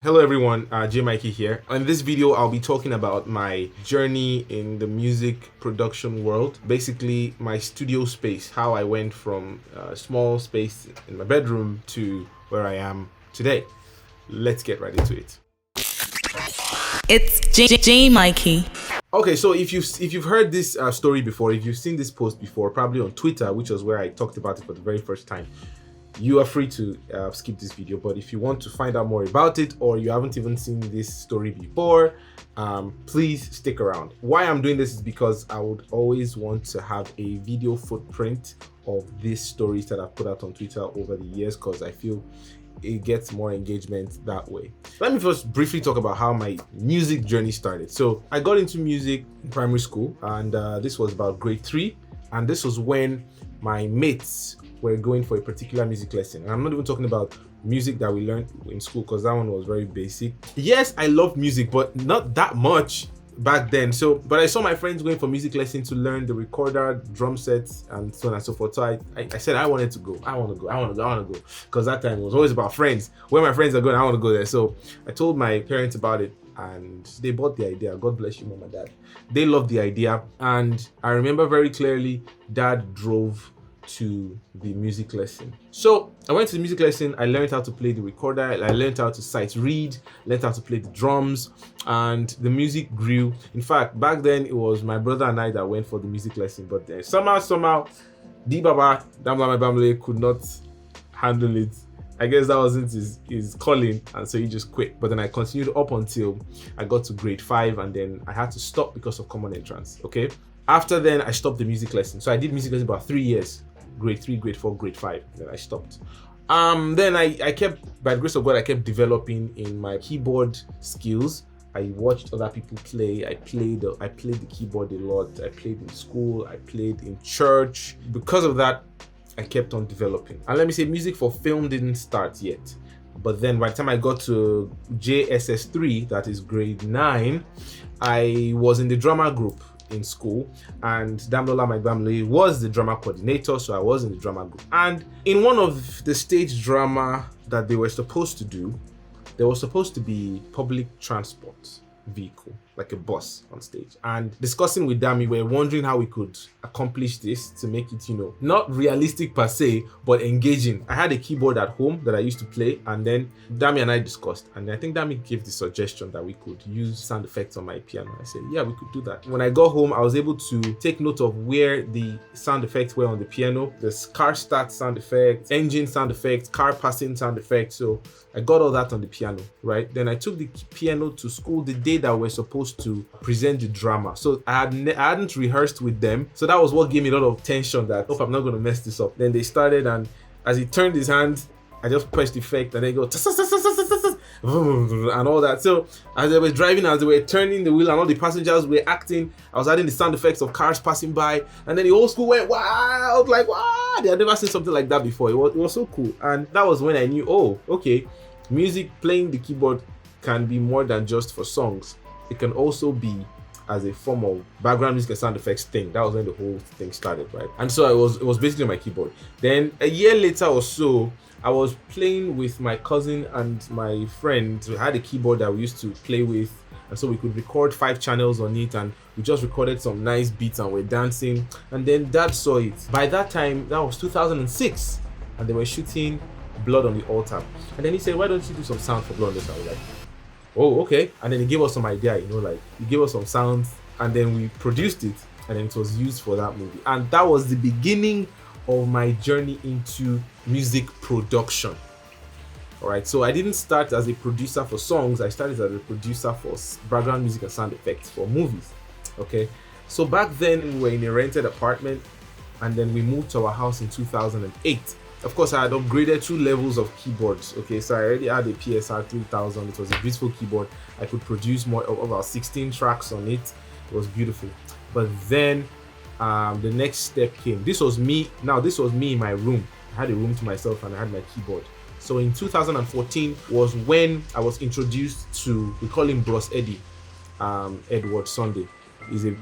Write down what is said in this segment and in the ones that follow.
Hello everyone, Jaymikee here. In this video, I'll be talking about my journey in the music production world. Basically, my studio space, how I went from a small space in my bedroom to where I am today. Let's get right into it. It's Jaymikee. Okay, so if you've heard this story before, if you've seen this post before, probably on Twitter, which was where I talked about it for the very first time, you are free to skip this video. But if you want to find out more about it, or you haven't even seen this story before, please stick around. Why I'm doing this is because I would always want to have a video footprint of these stories that I've put out on Twitter over the years, because I feel it gets more engagement that way. Let me first briefly talk about how my music journey started. So I got into music in primary school, and this was about grade 3, and this was when my mates were going for a particular music lesson. And I'm not even talking about music that we learned in school, because that one was very basic. Yes, I love music, but not that much back then. But I saw my friends going for music lesson to learn the recorder, drum sets, and so on and so forth. So I said I wanted to go. I want to go. Because that time it was always about friends. Where my friends are going, I want to go there. So I told my parents about it, and they bought the idea. God bless you, mom and dad. They loved the idea. And I remember very clearly, dad drove to the music lesson. So I went to the music lesson. I learned how to play the recorder. I learned how to sight read, learned how to play the drums, and the music grew. In fact, back then it was my brother and I that went for the music lesson, but then somehow D Baba Mike-Bamiloye could not handle it. I guess that wasn't his calling, and so he just quit. But then I continued up until I got to grade 5, and then I had to stop because of common entrance. Okay. After then, I stopped the music lesson. So I did music lesson about 3 years. Grade 3, grade 4, grade 5. Then I stopped. Then I kept, by the grace of God, I kept developing in my keyboard skills. I watched other people play. I played the keyboard a lot. I played in school. I played in church. Because of that, I kept on developing. And let me say, music for film didn't start yet. But then by the time I got to JSS3, that is grade 9, I was in the drama group in school, and Mike-Bamiloye was the drama coordinator, so I was in the drama group. And in one of the stage drama that they were supposed to do, there was supposed to be public transport vehicle, like a bus on stage. And discussing with Dami, we were wondering how we could accomplish this to make it, not realistic per se, but engaging. I had a keyboard at home that I used to play, and then Dami and I discussed, and I think Dami gave the suggestion that we could use sound effects on my piano. I said, yeah, we could do that. When I got home, I was able to take note of where the sound effects were on the piano. The car start sound effects, engine sound effects, car passing sound effects. So I got all that on the piano, right? Then I took the piano to school the day that we're supposed to present the drama. So I hadn't rehearsed with them. So that was what gave me a lot of tension, that, oh, I'm not going to mess this up. Then they started, and as he turned his hand, I just pressed the effect, and they go and all that. So as they were driving, as they were turning the wheel, and all the passengers were acting, I was adding the sound effects of cars passing by, and then the whole school went wild, like, wow, they had never seen something like that before. It was so cool. And that was when I knew, oh, okay, music, playing the keyboard can be more than just for songs. It can also be as a form of background music and sound effects thing. That was when the whole thing started, right? And so it was basically my keyboard. Then a year later or so, I was playing with my cousin and my friend who had a keyboard that we used to play with, and so we could record 5 channels on it, and we just recorded some nice beats, and we're dancing. And then Dad saw it. By that time, that was 2006, and they were shooting Blood on the Altar. And then he said, why don't you do some sound for Blood on the Altar? I was like, oh, okay. And then he gave us some idea, like he gave us some sounds, and then we produced it, and then it was used for that movie. And that was the beginning of my journey into music production. All right, so I didn't start as a producer for songs. I started as a producer for background music and sound effects for movies. Okay, so back then we were in a rented apartment, and then we moved to our house in 2008. Of course, I had upgraded 2 levels of keyboards. Okay, so I already had a PSR 3000. It was a beautiful keyboard. I could produce more of about 16 tracks on it. It was beautiful. But then the next step came. This was me in my room. I had a room to myself, and I had my keyboard. So in 2014 was when I was introduced to, we call him Bros Eddie, Edward Sunday. He's a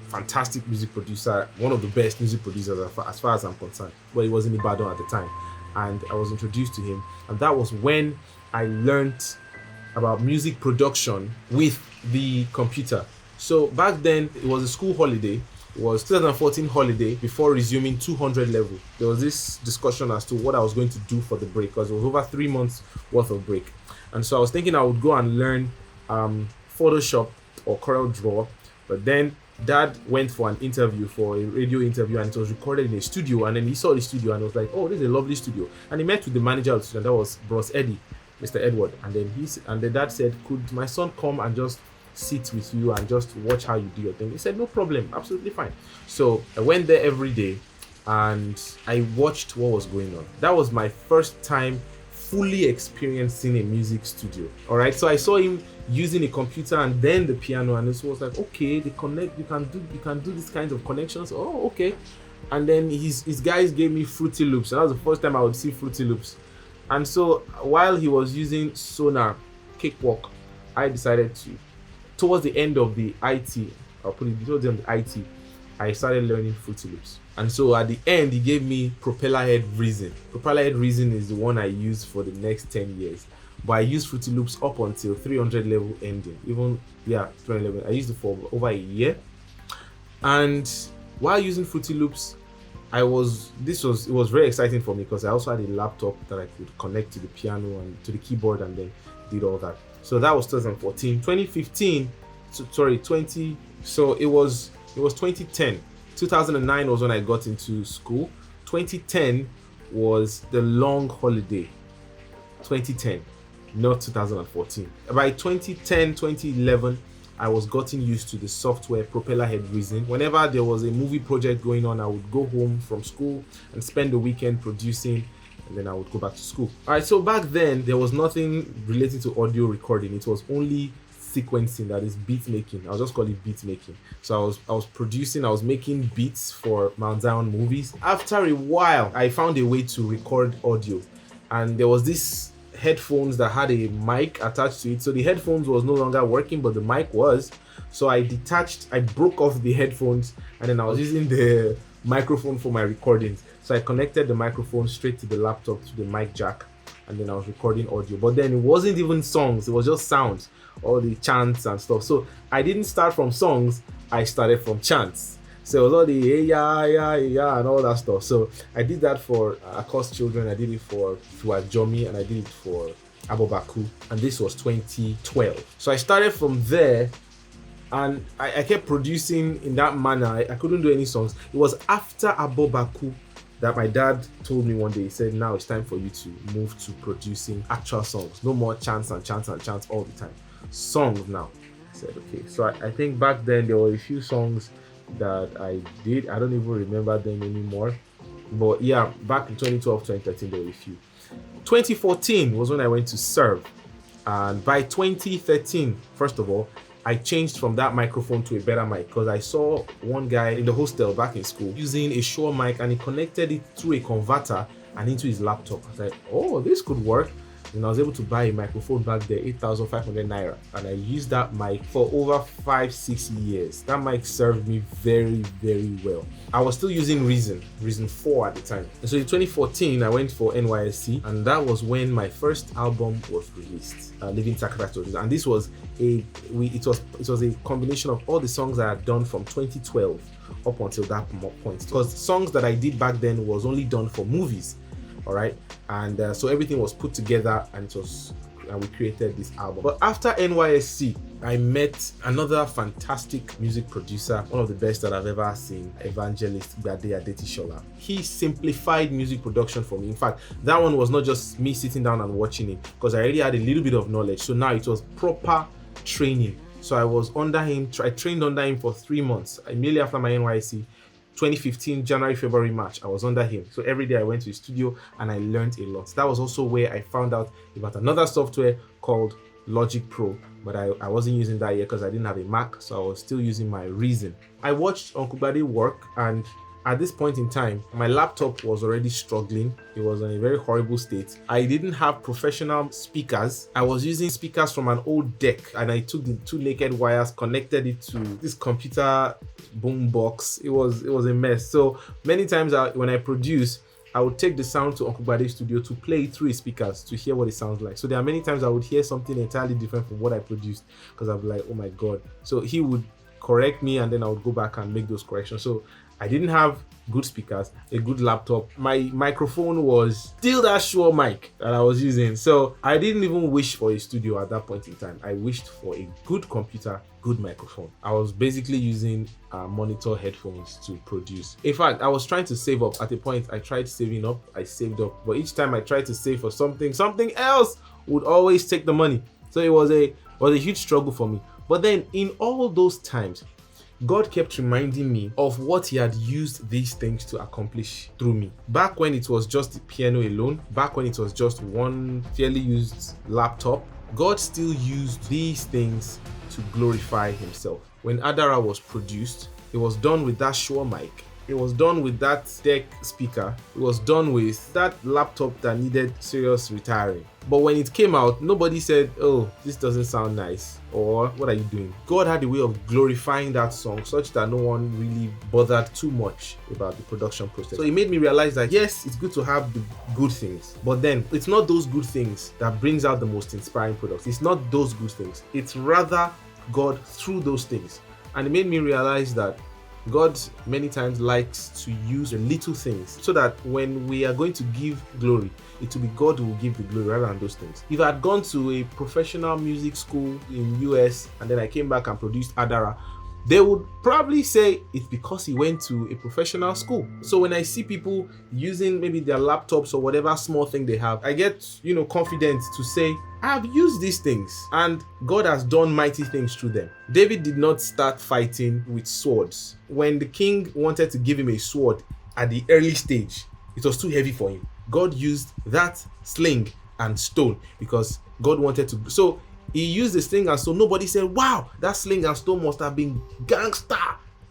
fantastic music producer, one of the best music producers as far as I'm concerned. But he was in Ibadan at the time, and I was introduced to him, and that was when I learned about music production with the computer. So back then it was a school holiday. It was 2014 holiday before resuming 200 level. There was this discussion as to what I was going to do for the break, because it was over 3 months worth of break. And so I was thinking I would go and learn Photoshop or CorelDRAW, but then Dad went for an interview, for a radio interview, and it was recorded in a studio. And then he saw the studio and was like, "Oh, this is a lovely studio." And he met with the manager of the studio, and that was Bros Eddie, Mr. Edward. And then the dad said, "Could my son come and just sit with you and just watch how you do your thing?" He said, "No problem, absolutely fine." So I went there every day and I watched what was going on. That was my first time fully experiencing a music studio. All right, so I saw him using a computer and then the piano, and it was like, okay, they connect. You can do these kinds of connections. Oh, okay. And then his guys gave me Fruity Loops, and that was the first time I would see Fruity Loops. And so while he was using Sonar Cakewalk, I decided to, towards the end of the IT, towards the end of the IT, I started learning Fruity Loops. And so at the end, he gave me Propeller Head Reason. Propeller Head Reason is the one I used for the next 10 years. But I used Fruity Loops up until 300 level ending. 300 level. I used it for over a year. And while using Fruity Loops, it was very exciting for me, because I also had a laptop that I could connect to the piano and to the keyboard, and then did all that. So that was 2014. 2015, so it was 2010. 2009 was when I got into school. 2010 was the long holiday. 2010, not 2014. By 2010, 2011, I was getting used to the software Propeller Head Reason. Whenever there was a movie project going on, I would go home from school and spend the weekend producing, and then I would go back to school. All right, so back then there was nothing related to audio recording. It was only sequencing, that is beat making. I'll just call it beat making. So I was making beats for Mount Zion movies. After a while, I found a way to record audio, and there was this headphones that had a mic attached to it. So the headphones was no longer working, but the mic was. So I broke off the headphones, and then I was using the microphone for my recordings. So I connected the microphone straight to the laptop, to the mic jack, and then I was recording audio. But then it wasn't even songs, it was just sounds, all the chants and stuff. So I didn't start from songs, I started from chants. So it was all the yeah and all that stuff. So I did that for Across Children, I did it for Jomi, and I did it for Abobaku, and this was 2012. So I started from there, and I kept producing in that manner. I couldn't do any songs. It was after Abobaku that my dad told me one day, he said, "Now it's time for you to move to producing actual songs. No more chants and chants and chants all the time. Songs now." I said, okay. So I think back then there were a few songs that I did. I don't even remember them anymore. But yeah, back in 2012, 2013, there were a few. 2014 was when I went to serve. And by 2013, first of all, I changed from that microphone to a better mic, because I saw one guy in the hostel back in school using a Shure mic, and he connected it through a converter and into his laptop. I was like, oh, this could work. And I was able to buy a microphone back there, 8,500 naira. And I used that mic for over 5-6 years. That mic served me very, very well. I was still using Reason 4 at the time. And so in 2014, I went for NYSC, and that was when my first album was released, Living Sacrifice. And this was it was a combination of all the songs I had done from 2012 up until that point. Because songs that I did back then was only done for movies. All right, and so everything was put together, and we created this album. But after NYSC, I met another fantastic music producer, one of the best that I've ever seen, Evangelist Bade Adetishola. He simplified music production for me. In fact, that one was not just me sitting down and watching it, because I already had a little bit of knowledge. So now it was proper training. So I was under him. I trained under him for 3 months. Immediately after my NYSC, 2015, January, February, March, I was under him. So every day I went to his studio and I learned a lot. That was also where I found out about another software called Logic Pro, but I wasn't using that yet because I didn't have a Mac, so I was still using my Reason. I watched Uncle Bade work, and at this point in time, my laptop was already struggling. It was in a very horrible state. I didn't have professional speakers. I was using speakers from an old deck, and I took the 2 naked wires, connected it to this computer boom box. It was a mess. So many times when I produce, I would take the sound to Uncle Bade's studio to play it through his speakers to hear what it sounds like. So there are many times I would hear something entirely different from what I produced because I'd be like, oh my God. So he would correct me and then I would go back and make those corrections. So I didn't have good speakers, a good laptop. My microphone was still that Shure mic that I was using. So I didn't even wish for a studio at that point in time. I wished for a good computer, good microphone. I was basically using monitor headphones to produce. In fact, I was trying to save up. At a point, I tried saving up. I saved up. But each time I tried to save for something else would always take the money. So it was a huge struggle for me. But then in all those times, God kept reminding me of what he had used these things to accomplish through me. Back when it was just the piano alone, back when it was just one fairly used laptop, God still used these things to glorify himself. When Adara was produced, it was done with that Shure mic. It was done with that deck speaker. It was done with that laptop that needed serious retiring. But when it came out, nobody said, oh, this doesn't sound nice, or what are you doing? God had a way of glorifying that song such that no one really bothered too much about the production process. So it made me realize that yes, it's good to have the good things, but then it's not those good things that brings out the most inspiring products. It's not those good things. It's rather God through those things. And it made me realize that God many times likes to use the little things so that when we are going to give glory, it will be God who will give the glory rather than those things. If I had gone to a professional music school in US and then I came back and produced Adara, they would probably say it's because he went to a professional school. So when I see people using maybe their laptops or whatever small thing they have, I get, confident to say, I've used these things and God has done mighty things through them. David did not start fighting with swords. When the king wanted to give him a sword at the early stage, it was too heavy for him. God used that sling and stone because God wanted to. So he used the sling and stone. Nobody said, wow, that sling and stone must have been gangster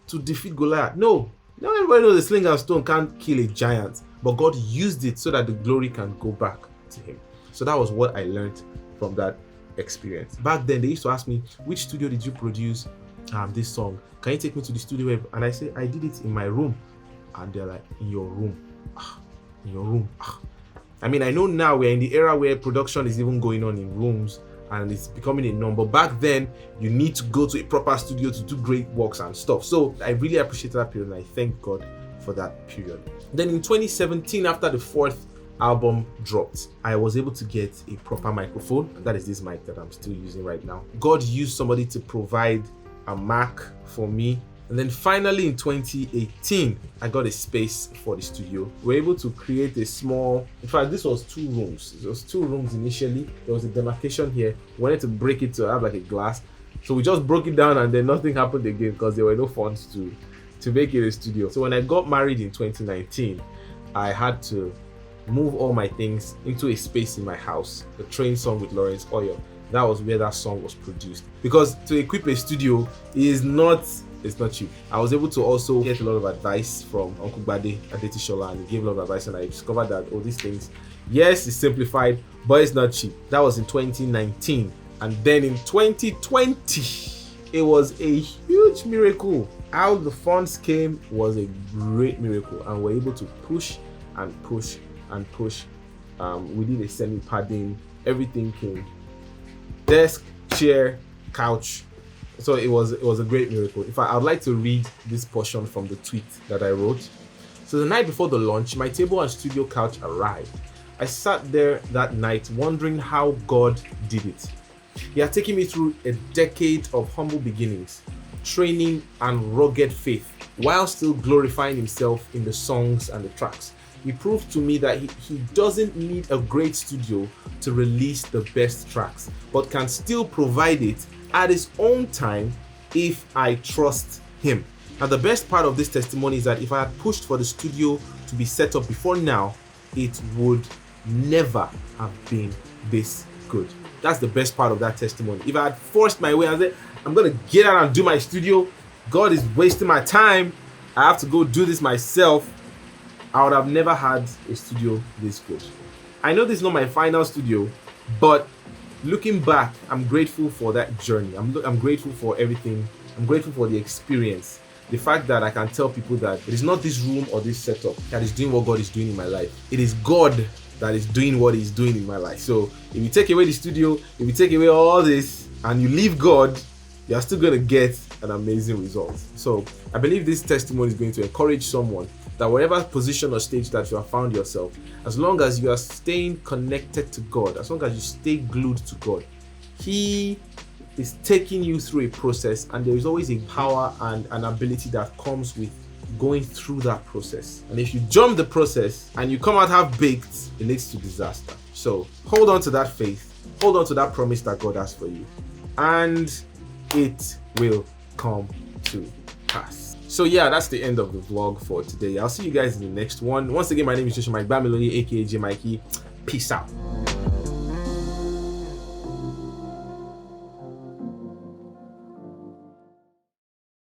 to defeat Goliath. No, everybody knows the sling and stone can't kill a giant, but God used it so that the glory can go back to him. So that was what I learned from that experience. Back then, they used to ask me, which studio did you produce this song? Can you take me to the studio? And I say, I did it in my room. And they're like, in your room? In your room? I mean, I know now we're in the era where production is even going on in rooms and it's becoming a norm. But back then, you need to go to a proper studio to do great works and stuff. So I really appreciated that period and I thank God for that period. Then in 2017, after the fourth album dropped, I was able to get a proper microphone, and that is this mic that I'm still using right now. God used somebody to provide a Mac for me. And then finally in 2018, I got a space for the studio. We were able to create a small, in fact, this was 2 rooms. It was 2 rooms initially. There was a demarcation here. We wanted to break it to have like a glass. So we just broke it down and then nothing happened again because there were no funds to make it a studio. So when I got married in 2019, I had to move all my things into a space in my house. The Train song with Lawrence Oyor. That was where that song was produced. Because to equip a studio it's not cheap. I was able to also get a lot of advice from Uncle Bade Adetishola, and he gave a lot of advice, and I discovered that these things, yes, it's simplified, but it's not cheap. That was in 2019. And then in 2020, it was a huge miracle. How the funds came was a great miracle, and we're able to push and push and push. We did a semi-padding, everything came. Desk, chair, couch. So it was a great miracle. In fact, I would like to read this portion from the tweet that I wrote. So the night before the launch, my table and studio couch arrived. I sat there that night wondering how God did it. He had taken me through a decade of humble beginnings, training and rugged faith, while still glorifying himself in the songs and the tracks. He proved to me that he doesn't need a great studio to release the best tracks, but can still provide it at his own time if I trust him. Now, the best part of this testimony is that if I had pushed for the studio to be set up before now, it would never have been this good. That's the best part of that testimony. If I had forced my way and said, I'm going to get out and do my studio, God is wasting my time, I have to go do this myself, I would have never had a studio this good. I know this is not my final studio, but looking back, I'm grateful for that journey. I'm grateful for everything. I'm grateful for the experience. the fact that I can tell people that it is not this room or this setup that is doing what God is doing in my life. It is God that is doing what He's doing in my life. So if you take away the studio, if you take away all this, and you leave God, you're still going to get an amazing result. So I believe this testimony is going to encourage someone that whatever position or stage that you have found yourself, as long as you are staying connected to God, as long as you stay glued to God, He is taking you through a process, and there is always a power and an ability that comes with going through that process. And if you jump the process and you come out half-baked, it leads to disaster. So hold on to that faith, hold on to that promise that God has for you, and it will come to pass. So yeah, that's the end of the vlog for today. I'll see you guys in the next one. Once again, my name is Mike-Bamiloye, aka Jaymikee. Peace out.